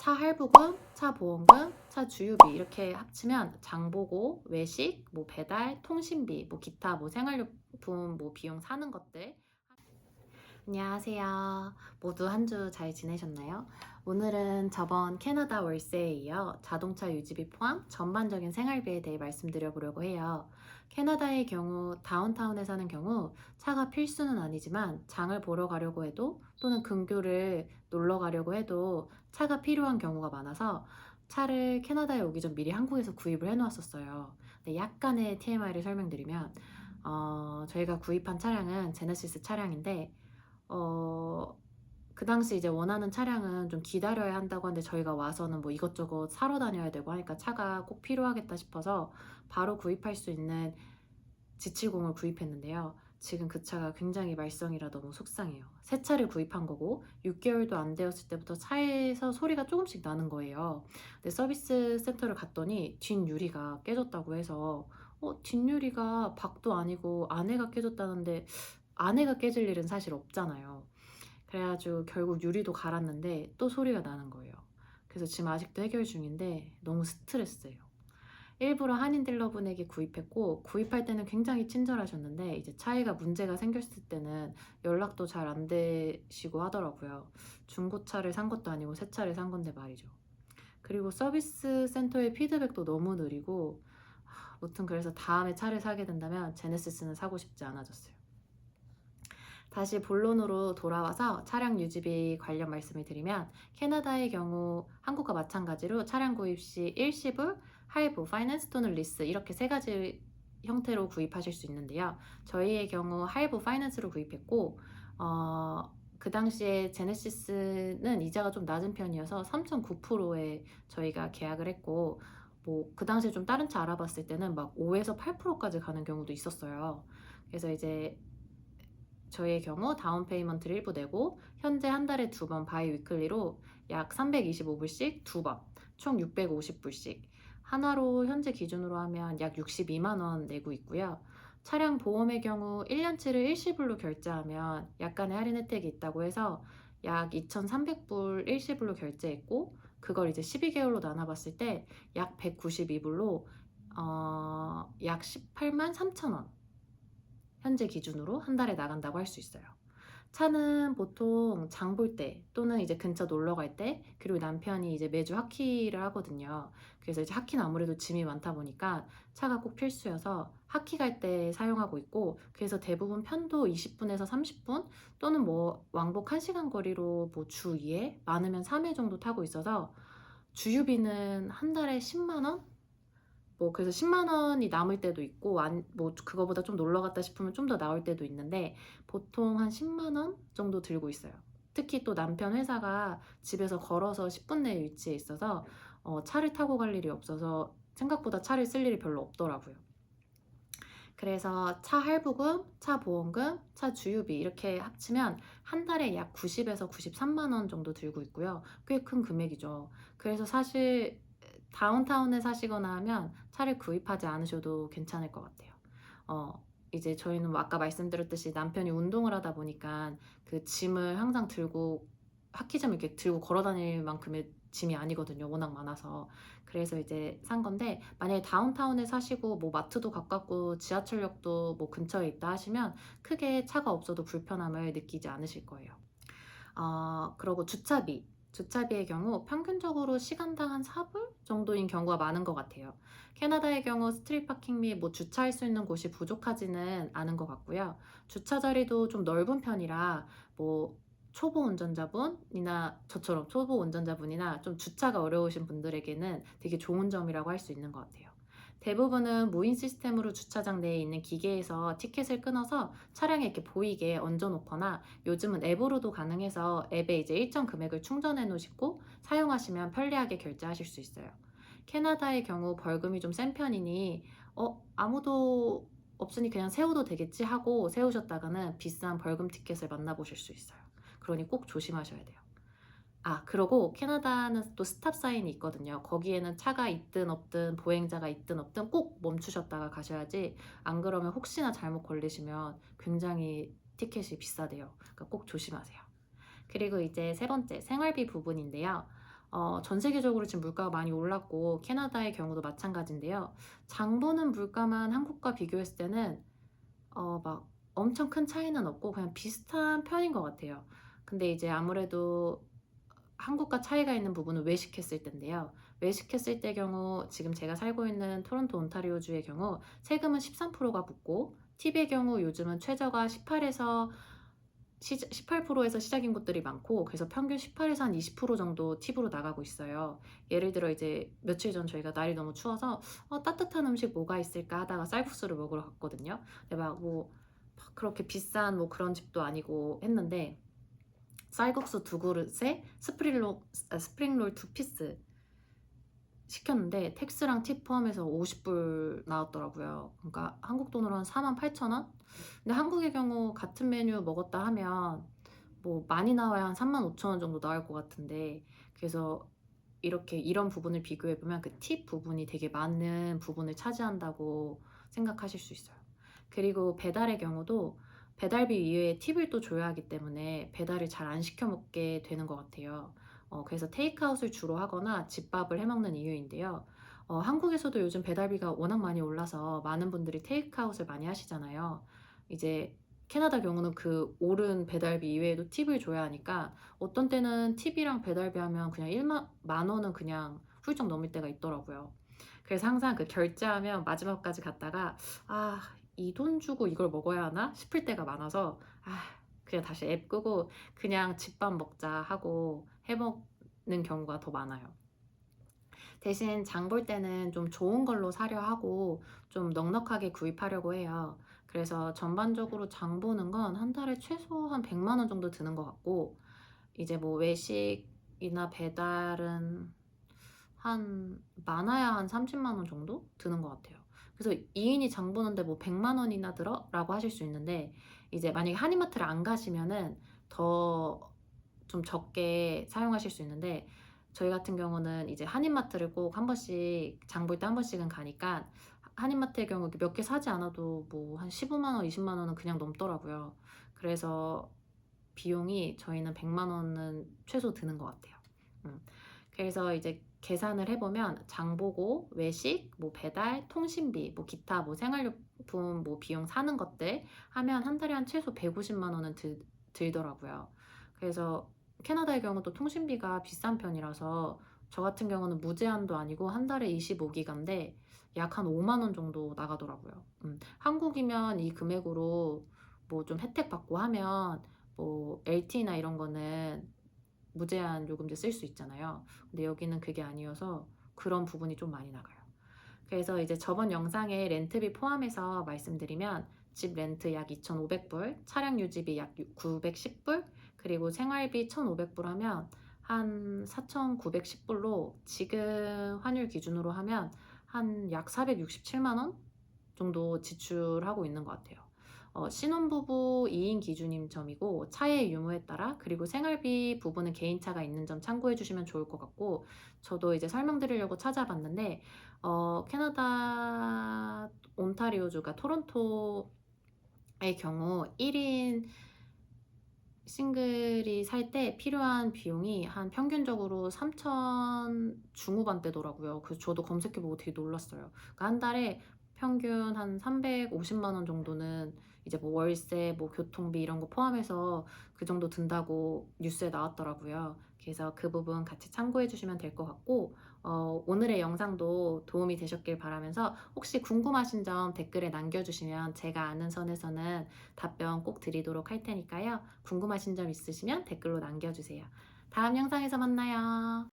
차 할부금, 차 보험금, 차 주유비 이렇게 합치면 장보고, 외식, 뭐 배달, 통신비, 뭐 기타 뭐 생활용품 뭐 비용 사는 것들. 안녕하세요. 모두 한 주 잘 지내셨나요? 오늘은 저번 캐나다 월세에 이어 자동차 유지비 포함 전반적인 생활비에 대해 말씀드려 보려고 해요. 캐나다의 경우 다운타운에 사는 경우 차가 필수는 아니지만 장을 보러 가려고 해도 또는 근교를 놀러 가려고 해도 차가 필요한 경우가 많아서 차를 캐나다에 오기 전 미리 한국에서 구입을 해놓았었어요. 근데 약간의 TMI를 설명드리면 저희가 구입한 차량은 제네시스 차량인데 어, 그 당시 이제 원하는 차량은 좀 기다려야 한다고 하는데 저희가 와서는 뭐 이것저것 사러 다녀야 되고 하니까 차가 꼭 필요하겠다 싶어서 바로 구입할 수 있는 G70을 구입했는데요. 지금 그 차가 굉장히 말썽이라 너무 속상해요. 새 차를 구입한 거고 6개월도 안 되었을 때부터 차에서 소리가 조금씩 나는 거예요. 근데 서비스 센터를 갔더니 뒷유리가 깨졌다고 해서 뒷유리가 박도 아니고 안에가 깨졌다는데 안에가 깨질 일은 사실 없잖아요. 그래가지고 결국 유리도 갈았는데 또 소리가 나는 거예요. 그래서 지금 아직도 해결 중인데 너무 스트레스예요. 일부러 한인 딜러분에게 구입했고 구입할 때는 굉장히 친절하셨는데 이제 차이가 문제가 생겼을 때는 연락도 잘 안 되시고 하더라고요. 중고차를 산 것도 아니고 새 차를 산 건데 말이죠. 그리고 서비스 센터의 피드백도 너무 느리고 무튼 그래서 다음에 차를 사게 된다면 제네시스는 사고 싶지 않아졌어요. 다시 본론으로 돌아와서 차량 유지비 관련 말씀을 드리면 캐나다의 경우 한국과 마찬가지로 차량 구입 시 일시불, 할부, 파이낸스 또는 리스 이렇게 세 가지 형태로 구입하실 수 있는데요. 저희의 경우 할부 파이낸스로 구입했고 그 당시에 제네시스는 이자가 좀 낮은 편이어서 3.9%에 저희가 계약을 했고 뭐 그 당시에 좀 다른 차 알아봤을 때는 막 5에서 8%까지 가는 경우도 있었어요. 그래서 이제 저희의 경우 다운 페이먼트를 일부 내고 현재 한 달에 2번 바이 위클리로 약 325불씩 2번 총 650불씩 하나로 현재 기준으로 하면 약 62만 원 내고 있고요. 차량 보험의 경우 1년치를 일시불로 결제하면 약간의 할인 혜택이 있다고 해서 약 2,300불 일시불로 결제했고 그걸 이제 12개월로 나눠봤을 때 약 192불로 약 18만 3천 원 현재 기준으로 한 달에 나간다고 할 수 있어요. 차는 보통 장볼 때 또는 이제 근처 놀러 갈 때 그리고 남편이 이제 매주 하키를 하거든요. 그래서 이제 하키는 아무래도 짐이 많다 보니까 차가 꼭 필수여서 하키 갈 때 사용하고 있고 그래서 대부분 편도 20분에서 30분 또는 뭐 왕복 1시간 거리로 뭐 주 2회 많으면 3회 정도 타고 있어서 주유비는 한 달에 10만 원? 뭐 그래서 10만 원이 남을 때도 있고 뭐 그거보다 좀 놀러 갔다 싶으면 좀 더 나올 때도 있는데 보통 한 10만 원 정도 들고 있어요. 특히 또 남편 회사가 집에서 걸어서 10분 내에 위치해 있어서 차를 타고 갈 일이 없어서 생각보다 차를 쓸 일이 별로 없더라고요. 그래서 차 할부금, 차 보험금, 차 주유비 이렇게 합치면 한 달에 약 90에서 93만 원 정도 들고 있고요. 꽤 큰 금액이죠. 그래서 사실 다운타운에 사시거나 하면 차를 구입하지 않으셔도 괜찮을 것 같아요. 이제 저희는 뭐 아까 말씀드렸듯이 남편이 운동을 하다 보니까 그 짐을 항상 들고 하키점을 이렇게 들고 걸어 다닐 만큼의 짐이 아니거든요. 워낙 많아서. 그래서 이제 산 건데 만약에 다운타운에 사시고 뭐 마트도 가깝고 지하철역도 뭐 근처에 있다 하시면 크게 차가 없어도 불편함을 느끼지 않으실 거예요. 그리고 주차비. 주차비의 경우 평균적으로 시간당 한 4불 정도인 경우가 많은 것 같아요. 캐나다의 경우 스트릿 파킹 및 뭐 주차할 수 있는 곳이 부족하지는 않은 것 같고요. 주차 자리도 좀 넓은 편이라 뭐 초보 운전자분이나 저처럼 초보 운전자분이나 좀 주차가 어려우신 분들에게는 되게 좋은 점이라고 할 수 있는 것 같아요. 대부분은 무인 시스템으로 주차장 내에 있는 기계에서 티켓을 끊어서 차량에 이렇게 보이게 얹어 놓거나 요즘은 앱으로도 가능해서 앱에 이제 일정 금액을 충전해 놓으시고 사용하시면 편리하게 결제하실 수 있어요. 캐나다의 경우 벌금이 좀 센 편이니 아무도 없으니 그냥 세워도 되겠지 하고 세우셨다가는 비싼 벌금 티켓을 만나보실 수 있어요. 그러니 꼭 조심하셔야 돼요. 그러고 캐나다는 또 스탑 사인이 있거든요. 거기에는 차가 있든 없든 보행자가 있든 없든 꼭 멈추셨다가 가셔야지 안 그러면 혹시나 잘못 걸리시면 굉장히 티켓이 비싸대요. 그러니까 꼭 조심하세요. 그리고 이제 세 번째 생활비 부분인데요. 전 세계적으로 지금 물가가 많이 올랐고 캐나다의 경우도 마찬가지인데요. 장 보는 물가만 한국과 비교했을 때는 막 엄청 큰 차이는 없고 그냥 비슷한 편인 것 같아요. 근데 이제 아무래도 한국과 차이가 있는 부분은 외식했을 때인데요. 외식했을 때 경우 지금 제가 살고 있는 토론토 온타리오주의 경우 세금은 13%가 붙고 팁의 경우 요즘은 최저가 18%에서 시작인 곳들이 많고 그래서 평균 18에서 한 20% 정도 팁으로 나가고 있어요. 예를 들어 이제 며칠 전 저희가 날이 너무 추워서 따뜻한 음식 뭐가 있을까 하다가 쌀국수를 먹으러 갔거든요. 근데 막 그렇게 비싼 뭐 그런 집도 아니고 했는데 쌀국수 두 그릇에 스프링롤 두 피스 시켰는데 텍스랑 팁 포함해서 50불 나왔더라고요. 그러니까 한국 돈으로 한 48,000원? 근데 한국의 경우 같은 메뉴 먹었다 하면 뭐 많이 나와야 한 35,000원 정도 나올 것 같은데 그래서 이렇게 이런 부분을 비교해 보면 그 팁 부분이 되게 많은 부분을 차지한다고 생각하실 수 있어요. 그리고 배달의 경우도 배달비 이외에 팁을 또 줘야 하기 때문에 배달을 잘 안 시켜 먹게 되는 것 같아요. 그래서 테이크아웃을 주로 하거나 집밥을 해 먹는 이유인데요. 한국에서도 요즘 배달비가 워낙 많이 올라서 많은 분들이 테이크아웃을 많이 하시잖아요. 이제 캐나다 경우는 그 오른 배달비 이외에도 팁을 줘야 하니까 어떤 때는 팁이랑 배달비 하면 그냥 1만 원은 그냥 훌쩍 넘을 때가 있더라고요. 그래서 항상 그 결제하면 마지막까지 갔다가 이 돈 주고 이걸 먹어야 하나 싶을 때가 많아서 그냥 다시 앱 끄고 그냥 집밥 먹자 하고 해 먹는 경우가 더 많아요. 대신 장볼 때는 좀 좋은 걸로 사려 하고 좀 넉넉하게 구입하려고 해요. 그래서 전반적으로 장 보는 건 한 달에 최소 한 100만 원 정도 드는 것 같고 이제 뭐 외식이나 배달은 한 많아야 한 30만 원 정도 드는 것 같아요. 그래서 2인이 장 보는데 뭐 100만 원이나 들어? 라고 하실 수 있는데 이제 만약에 한인마트를 안 가시면은 더 좀 적게 사용하실 수 있는데 저희 같은 경우는 이제 한인마트를 꼭 한 번씩 장 볼 때 한 번씩은 가니까 한인마트의 경우 몇 개 사지 않아도 뭐 한 15만 원, 20만 원은 그냥 넘더라고요. 그래서 비용이 저희는 100만 원은 최소 드는 것 같아요. 음. 그래서 이제 계산을 해보면 장 보고 외식, 뭐 배달, 통신비, 뭐 기타 뭐 생활용품 뭐 비용 사는 것들 하면 한 달에 한 최소 150만 원은 들더라고요. 그래서 캐나다의 경우도 통신비가 비싼 편이라서 저 같은 경우는 무제한도 아니고 한 달에 25기가인데 약 한 5만 원 정도 나가더라고요. 한국이면 이 금액으로 뭐 좀 혜택 받고 하면 뭐 LTE나 이런 거는 무제한 요금제 쓸 수 있잖아요. 근데 여기는 그게 아니어서 그런 부분이 좀 많이 나가요. 그래서 이제 저번 영상에 렌트비 포함해서 말씀드리면 집 렌트 약 2,500불, 차량 유지비 약 910불, 그리고 생활비 1,500불 하면 한 4,910불로 지금 환율 기준으로 하면 한 약 467만 원 정도 지출하고 있는 것 같아요. 신혼부부 2인 기준인 점이고 차의 유무에 따라 그리고 생활비 부분은 개인차가 있는 점 참고해 주시면 좋을 것 같고 저도 이제 설명드리려고 찾아봤는데 캐나다 온타리오주가 토론토의 경우 1인 싱글이 살 때 필요한 비용이 한 평균적으로 3천 중후반대더라고요. 그래서 저도 검색해보고 되게 놀랐어요. 그러니까 한 달에 평균 한 350만 원 정도는 이제 뭐 월세, 뭐 교통비 이런 거 포함해서 그 정도 든다고 뉴스에 나왔더라고요. 그래서 그 부분 같이 참고해 주시면 될 것 같고 오늘의 영상도 도움이 되셨길 바라면서 혹시 궁금하신 점 댓글에 남겨주시면 제가 아는 선에서는 답변 꼭 드리도록 할 테니까요. 궁금하신 점 있으시면 댓글로 남겨주세요. 다음 영상에서 만나요.